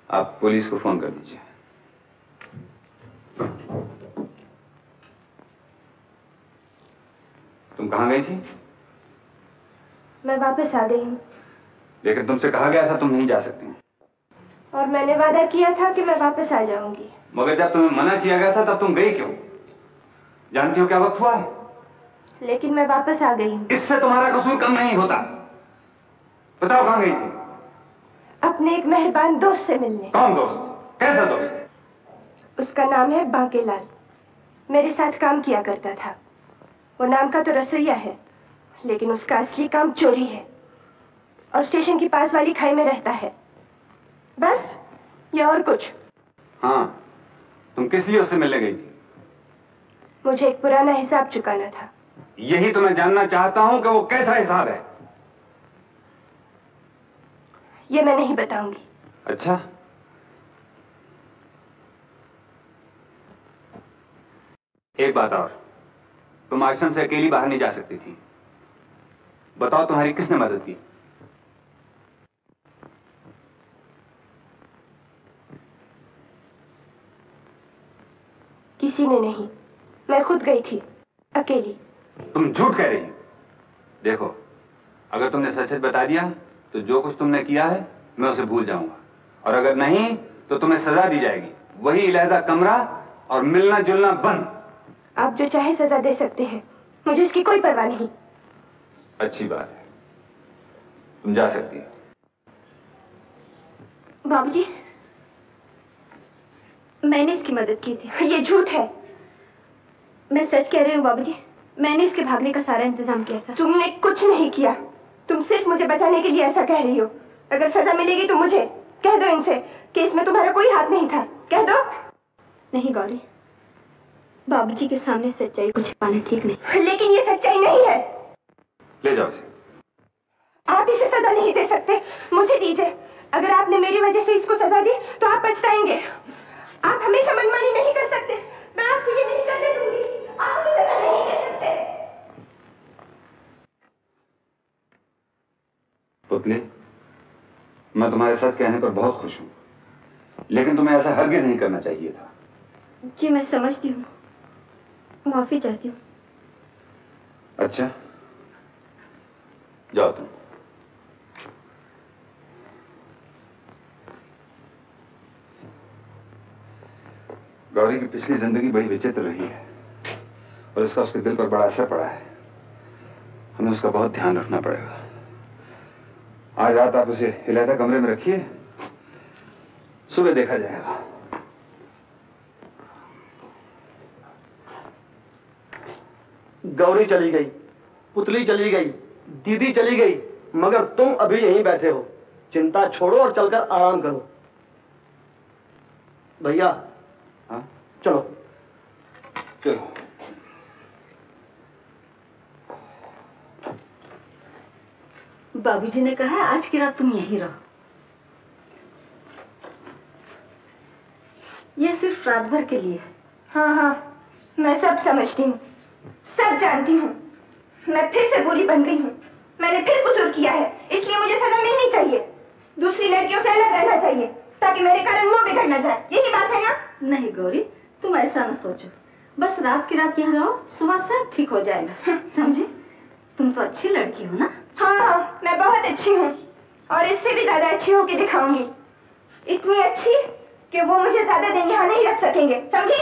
आप पुलिस को फोन कर दीजिए। तुम कहां गई थी? मैं वापस आ गई हूँ। लेकिन तुमसे कहा गया था तुम नहीं जा सकती। और मैंने वादा किया था कि मैं वापस आ जाऊंगी। मगर जब तुम्हें मना किया गया था तब तुम गई क्यों? जानती हो क्या वक्त हुआ है? लेकिन मैं वापस आ गई हूँ। इससे तुम्हारा कसूर कम नहीं होता। बताओ कहां गई थी? अपने एक मेहरबान दोस्त से मिलने। कौन दोस्त? कैसा दोस्त? उसका नाम है बांकेलाल। मेरे साथ काम किया करता था। वो नाम का तो रसोइया है, लेकिन उसका असली काम चोरी है और स्टेशन के पास वाली खाई में रहता है। बस, या और कुछ? हाँ, तुम किस लिए उससे मिलने गई थी? मुझे एक पुराना हिसाब चुकाना था। यही तो मैं जानना चाहता हूं कि वो कैसा हिसाब है। ये मैं नहीं बताऊंगी। अच्छा, एक बात और, तुम आश्रम से अकेली बाहर नहीं जा सकती थी। बताओ तुम्हारी किसने मदद की? किसी ने नहीं, मैं खुद गई थी, अकेली। तुम झूठ कह रही हो। देखो, अगर तुमने सच सच बता दिया तो जो कुछ तुमने किया है मैं उसे भूल जाऊंगा, और अगर नहीं तो तुम्हें सजा दी जाएगी। वही इलादा कमरा और मिलना जुलना बंद। आप जो चाहे सजा दे सकते हैं, मुझे इसकी कोई परवाह नहीं। अच्छी बात है, तुम जा सकती हो। बाबूजी, मैंने इसकी मदद की थी। ये झूठ है। मैं सच कह रही हूँ बाबूजी, मैंने इसके भागने का सारा इंतजाम किया था। तुमने कुछ नहीं किया, तुम सिर्फ मुझे बचाने के लिए ऐसा कह रही हो। अगर सजा मिलेगी तो मुझे कह दो इनसे कि इसमें तुम्हारा कोई हाथ नहीं था। कह दो। नहीं गौरी, बाबूजी के सामने सच्चाई को छिपाना ठीक नहीं। लेकिन ये सच्चाई नहीं है। ले जाओ इसे। आप इसे सजा नहीं दे सकते, मुझे दीजिए। अगर आपने मेरी वजह से इसको सजा दी तो आप पछताएंगे। आप हमेशा मनमानी नहीं कर सकते। मैं आपको ये नहीं करने दूंगी। आप उसे सजा नहीं दे सकते। पुतली, मैं तुम्हारे सच कहने पर बहुत खुश हूं, लेकिन तुम्हें ऐसा हरगिज नहीं करना चाहिए था। जी मैं समझती हूँ, माफी चाहती हूँ। अच्छा, जाओ तुम। गौरी की पिछली जिंदगी बड़ी विचित्र रही है और इसका उसके दिल पर बड़ा असर पड़ा है। हमें उसका बहुत ध्यान रखना पड़ेगा। आज रात आप उसे इलादा कमरे में रखिए, सुबह देखा जाएगा। गौरी चली गई, पुतली चली गई, दीदी चली गई, मगर तुम अभी यहीं बैठे हो। चिंता छोड़ो और चलकर आराम करो। भैया, हाँ चलो चलो। बाबूजी ने कहा आज की रात तुम यहीं रहो। ये सिर्फ रात भर के लिए है। हाँ हाँ, मैं सब समझती हूँ, सब जानती हूँ। मैं फिर से बुरी बन गई हूँ। मैंने फिर कसूर किया है, इसलिए मुझे सजा मिलनी चाहिए। दूसरी लड़कियों से अलग रहना चाहिए ताकि मेरे कारण वो बिगड़ न जाए। यही बात है ना? नहीं गौरी, तुम ऐसा न सोचो। बस रात की रात यहाँ रहो, सुबह सब ठीक हो जाएगा। समझे? तुम तो अच्छी लड़की हो ना? हाँ हाँ, मैं बहुत अच्छी हूँ और इससे भी ज्यादा अच्छी होके दिखाऊंगी। इतनी अच्छी कि वो मुझे ज्यादा दिन यहाँ नहीं रख सकेंगे। समझी?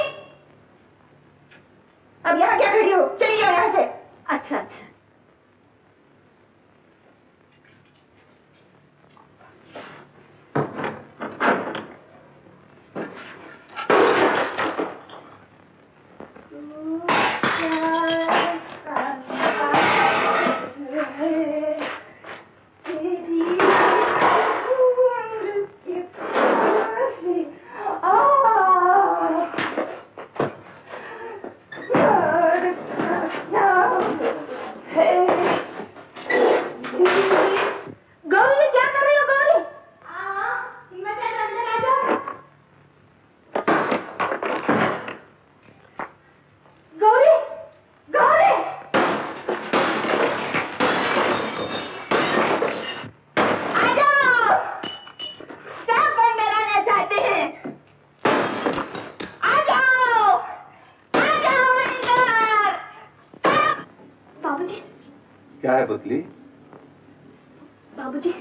अब यहाँ क्या खड़ी हो? चली जाओ यहाँ से। अच्छा अच्छा। क्या है पुतली? बाबूजी,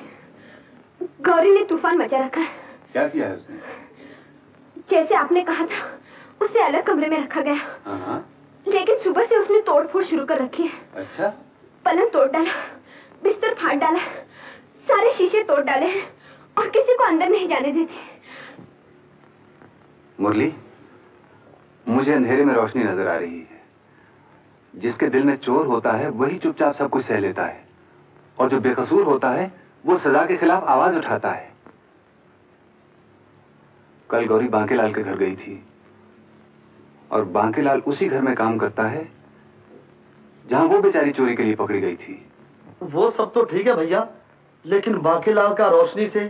गौरी ने तूफान मचा रखा है। क्या किया है उसने? जैसे आपने कहा था, उसे अलग कमरे में रखा गया। हाँ। लेकिन सुबह से उसने तोड़फोड़ शुरू कर रखी है। अच्छा? पलंग तोड़ डाला, बिस्तर फाड़ डाला, सारे शीशे तोड़ डाले हैं और किसी को अंदर नहीं जाने देती। मुरली, मुझे अंधेरे में रोशनी नजर आ रही है। जिसके दिल में चोर होता है वही चुपचाप सब कुछ सह लेता है, और जो बेकसूर होता है वो सजा के खिलाफ आवाज उठाता है। कल गौरी बांकेलाल के घर गई थी, और बांकेलाल उसी घर में काम करता है जहां वो बेचारी चोरी के लिए पकड़ी गई थी। वो सब तो ठीक है भैया, लेकिन बांकेलाल का रोशनी से,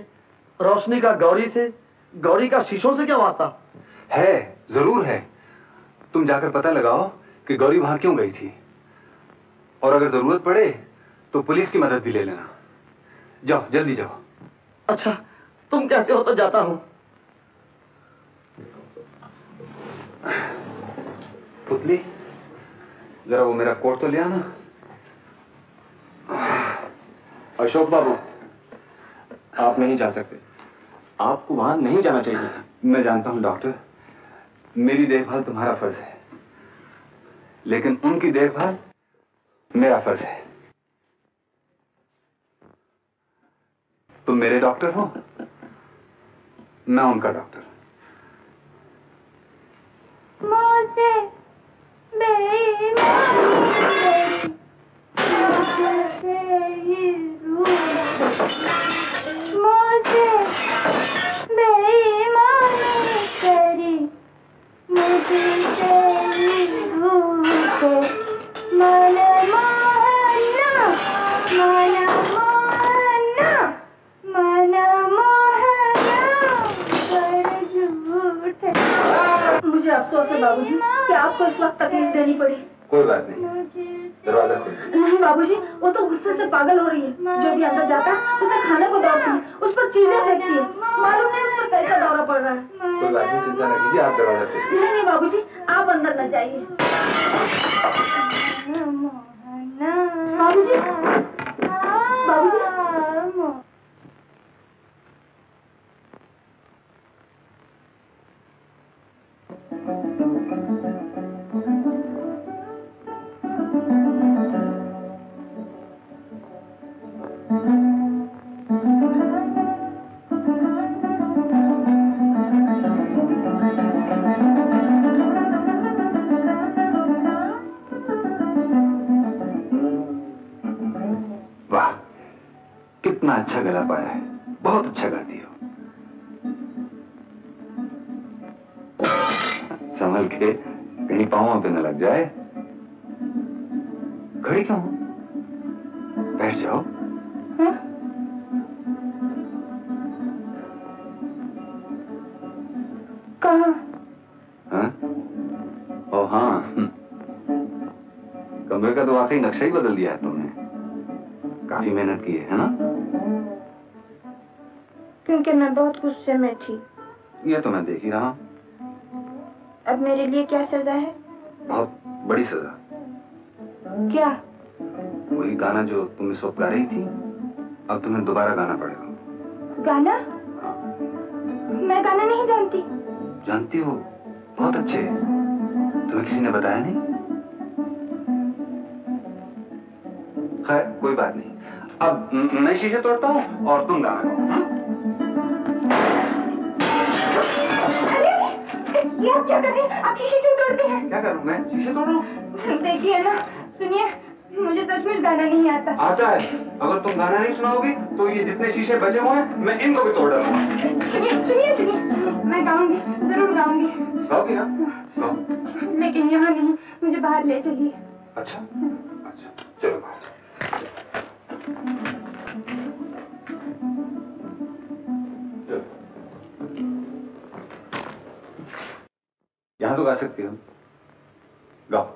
रोशनी का गौरी से, गौरी का शीशों से क्या वास्ता? है, जरूर है। तुम जाकर पता लगाओ कि गौरी वहां क्यों गई थी, और अगर जरूरत पड़े तो पुलिस की मदद भी ले लेना। जाओ, जल्दी जाओ। अच्छा, तुम कहते हो तो जाता हूं। पुतली, जरा वो मेरा कोट तो ले आना। अशोक बाबू, आप नहीं जा सकते। आपको वहां नहीं जाना चाहिए। मैं जानता हूं डॉक्टर, मेरी देखभाल तुम्हारा फर्ज है, लेकिन उनकी देखभाल मेरा फर्ज है। तुम मेरे डॉक्टर हो, मैं उनका डॉक्टर। मुझे मुझे अफसोस है बाबूजी कि आपको इस वक्त तकलीफ देनी पड़ी। कोई बात नहीं, दरवाजा खोलो। नहीं बाबूजी, वो तो गुस्से से पागल हो रही है। जो भी अंदर जाता है उसे खाने को दौड़ती है, उस पर चीजें फेंकती है। मालूम नहीं उस पर कैसा दौरा पड़ रहा है। कोई बात नहीं, चिंता न कीजिए, आप दरवाजा खोलिए। नहीं बाबूजी, आप अंदर न जाइए। बाबूजी, बाबूजी, वाह, कितना अच्छा गला पाया है, बहुत अच्छा गाती हो। संभल के, कहीं पांव पे न लग जाए। खड़ी क्यों हो? बैठ जाओ। कहाँ? हाँ? ओ हाँ, कमरे का तो वाकई नक्शा ही बदल दिया है तुमने। काफी मेहनत की है ना? क्योंकि मैं बहुत गुस्से में थी। ये तो मैं देख ही रहा हूं। अब मेरे लिए क्या सजा है? बहुत बड़ी सजा। क्या? वही गाना जो तुम इस वक्त गा रही थी, अब तुम्हें दोबारा गाना पड़ेगा। गाना? मैं गाना नहीं जानती। जानती हो? बहुत अच्छे। तुम्हें किसी ने बताया नहीं? खैर, कोई बात नहीं। अब मैं शीशे तोड़ता हूँ और तुम गाना गाओ। हाँ? ये आप क्या कर रहे हैं? आप शीशे क्यों तोड़ते हैं? क्या करूँ मैं? शीशे तोड़ूं? देखिए ना, सुनिए, मुझे सचमुच गाना नहीं आता। आता है। अगर तुम गाना नहीं सुनाओगी तो ये जितने शीशे बचे हुए हैं मैं इनको भी तोड़ डालूंगा। सुनिए, मैं गाऊंगी, जरूर गाऊंगी। गाओगी ना? गाओ। लेकिन यहाँ नहीं, मुझे बाहर ले चलिए। अच्छा, अच्छा, चलो बाहर। चलो। यहाँ तो गा सकती हो। गाओ।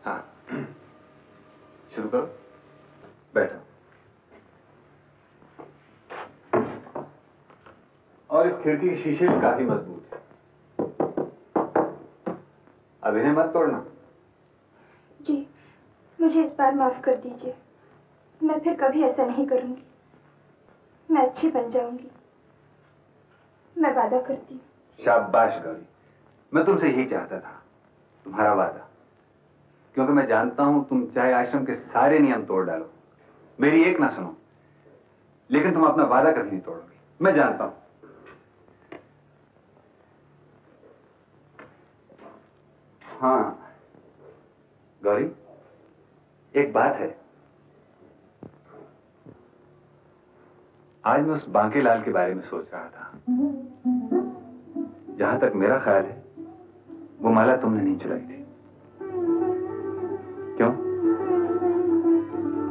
हाँ, शुरू करो। बैठो। और इस खिड़की के शीशे भी काफी मजबूत है। अब इन्हें मत तोड़ना। जी, मुझे इस बार माफ कर दीजिए। मैं फिर कभी ऐसा नहीं करूंगी। मैं अच्छी बन जाऊंगी, मैं वादा करती हूँ। शाबाश गौरी, मैं तुमसे यही चाहता था, तुम्हारा वादा। क्योंकि मैं जानता हूं तुम चाहे आश्रम के सारे नियम तोड़ डालो, मेरी एक ना सुनो, लेकिन तुम अपना वादा कभी नहीं तोड़ोगे, मैं जानता हूं। हाँ गौरी, एक बात है। आज मैं उस बांकेलाल के बारे में सोच रहा था। जहां तक मेरा ख्याल है, वो माला तुमने नहीं चुराई थी। क्यों?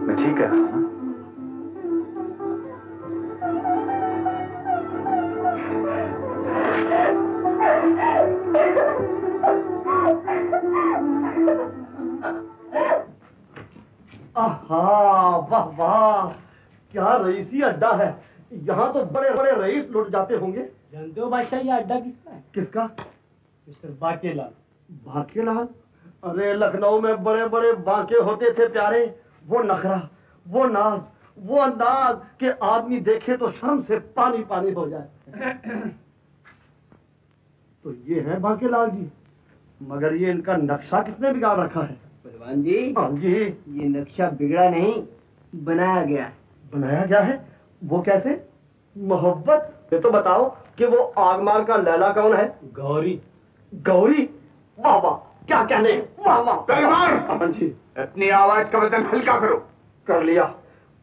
मैं ठीक कह रहा हूं ना? आहा, वाह वाह, क्या रईसी अड्डा है। यहाँ तो बड़े बड़े रईस लुट जाते होंगे। जानते हो बादशाह, ये अड्डा किसका है? किसका? मिस्टर बाकेलाल। बाकेलाल? अरे लखनऊ में बड़े बड़े बांके होते थे प्यारे। वो नखरा, वो नाज, वो अंदाज के आदमी देखे तो शर्म से पानी पानी हो जाए। तो ये है बाकेलाल जी, मगर ये इनका नक्शा किसने बिगाड़ रखा है? पहलवान जी, हाँ जी, ये नक्शा बिगड़ा नहीं, बनाया गया है। बनाया गया है? वो कैसे? मोहब्बत, ये तो बताओ कि वो आगमार का लैला कौन है? गौरी। गौरी? वाह वाह, क्या कहने, वाह वाह। पहलवान! हाँ जी। अपनी आवाज का वजन हल्का करो। कर लिया,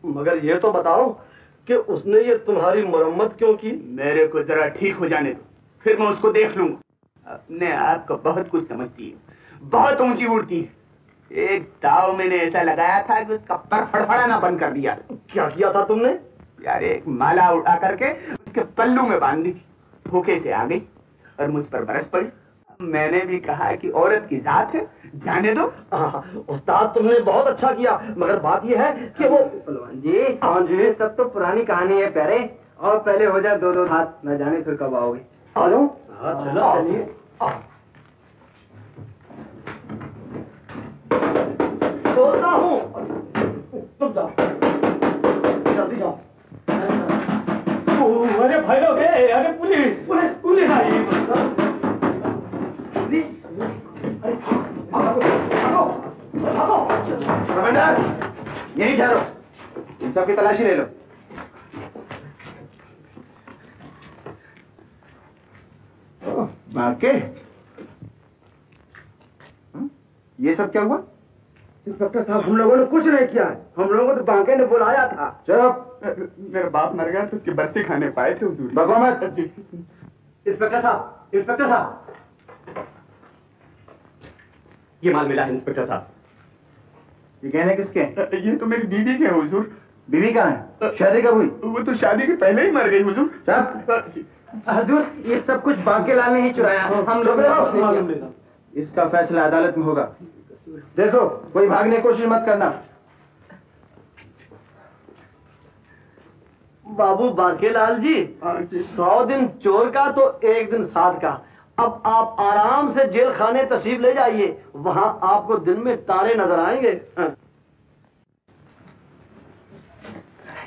मगर ये तो बताओ कि उसने ये तुम्हारी मरम्मत क्यों की? मेरे को जरा ठीक हो जाने दो, फिर मैं उसको देख लूंगा। अपने आप को बहुत कुछ समझती है, बहुत ऊंची उड़ती है। एक दाव मैंने ऐसा लगाया था कि उसका पर फड़फड़ाना बंद कर दिया। क्या किया था तुमने? यार, एक माला उड़ा करके उसके पल्लू में बांध दी, धोखे से आ गई और मुझ पर बरस पड़ी। मैंने भी कहा कि औरत की जात है, जाने दो। उस्ताद, तुमने बहुत अच्छा किया, मगर बात यह है कि वो पहलवान जी, हाँ जी, सब तो पुरानी कहानी है प्यारे। और पहले हो जाए दो दो हाथ, न जाने फिर कब आओगे। आ जाओ। चलो चलिए। बोलता हूँ, तुम जाओ, जल्दी जाओ। अरे भाई लोग, अरे पुलिस पुलिस पुलिस आई। कमांडर, यहीं ठहरो, इन सब की तलाशी ले लो। बाके, ये सब क्या हुआ? इंस्पेक्टर साहब, हम लोगों ने कुछ नहीं किया है, हम लोगों को तो बांके ने बुलाया था। चुप। मेरा बाप मर गया तो उसके बरसे खाने पाए थे हुजूर। बको मत। इंस्पेक्टर साहब, इंस्पेक्टर साहब, ये माल मिला है इंस्पेक्टर साहब। ये कहने किसके? ये तो मेरी बीवी के हैं हुजूर। बीवी कहाँ है? शादी कब हुई? वो तो शादी के पहले ही मर गई हुजूर। हजूर, ये सब कुछ बाकेलाल ने ही चुराया, हम लोग ने कुछ नहीं किया। इसका फैसला अदालत में होगा। देखो, कोई भागने की कोशिश मत करना। बाबू बाकेलाल जी, 100 दिन चोर का तो 1 दिन साध का। अब आप आराम से जेल खाने तशरीफ ले जाइए, वहां आपको दिन में तारे नजर आएंगे।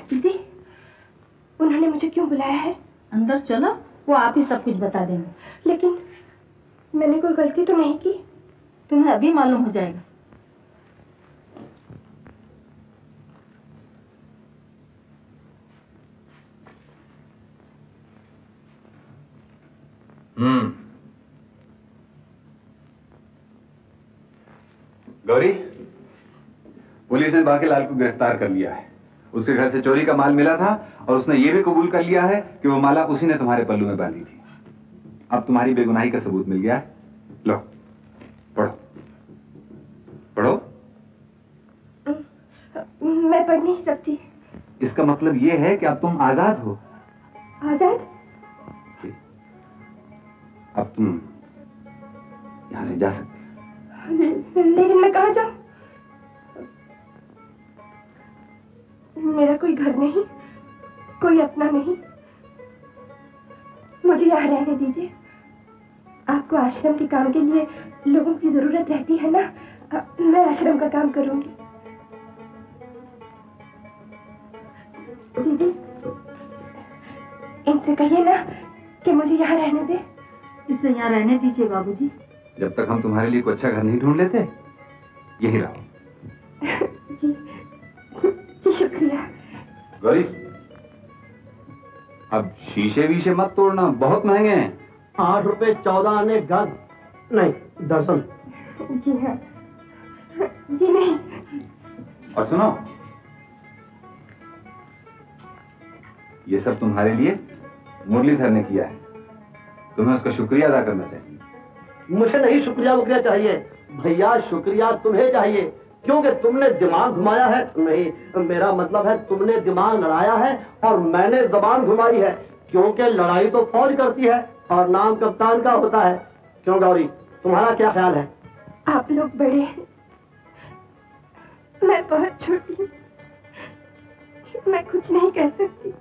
दीदी, उन्होंने मुझे क्यों बुलाया है? अंदर चलो, वो आप ही सब कुछ बता देंगे। लेकिन मैंने कोई गलती तो नहीं की। तुम्हें अभी मालूम हो जाएगा। गौरी, पुलिस ने बाकेलाल को गिरफ्तार कर लिया है। उसके घर से चोरी का माल मिला था और उसने ये भी कबूल कर लिया है कि वो माला उसी ने तुम्हारे पल्लू में बांधी थी। अब तुम्हारी बेगुनाही का सबूत मिल गया है। लो, पढ़ो पढ़ो। मैं पढ़ नहीं सकती। इसका मतलब ये है कि अब तुम आजाद हो। आजाद? अब तुम यहां से जा सकते। लेकिन मैं कहाँ जाऊं? मेरा कोई घर नहीं, कोई अपना नहीं। मुझे यहाँ रहने दीजिए। आपको आश्रम के काम के लिए लोगों की जरूरत रहती है ना, मैं आश्रम का काम करूंगी। दीदी, इनसे कहिए ना कि मुझे यहाँ रहने दे। इसे यहाँ रहने दीजिए बाबूजी। जब तक हम तुम्हारे लिए कोई अच्छा घर नहीं ढूंढ लेते, यही रहो। जी, जी शुक्रिया। गौरी, अब शीशे वीशे मत तोड़ना, बहुत महंगे हैं। 8 रुपए 14 आने गज नहीं दर्शन। जी हाँ, जी नहीं। और सुनो, ये सब तुम्हारे लिए मुरलीधर ने किया है, तुम्हें उसका शुक्रिया अदा करना चाहिए। मुझे नहीं शुक्रिया वुक्रिया चाहिए भैया, शुक्रिया तुम्हें चाहिए, क्योंकि तुमने दिमाग घुमाया है। नहीं, मेरा मतलब है तुमने दिमाग लड़ाया है और मैंने जबान घुमाई है, क्योंकि लड़ाई तो फौज करती है और नाम कप्तान का होता है। क्यों गौरी, तुम्हारा क्या ख्याल है? आप लोग बड़े हैं, मैं बहुत छोटी हूँ, मैं कुछ नहीं कह सकती।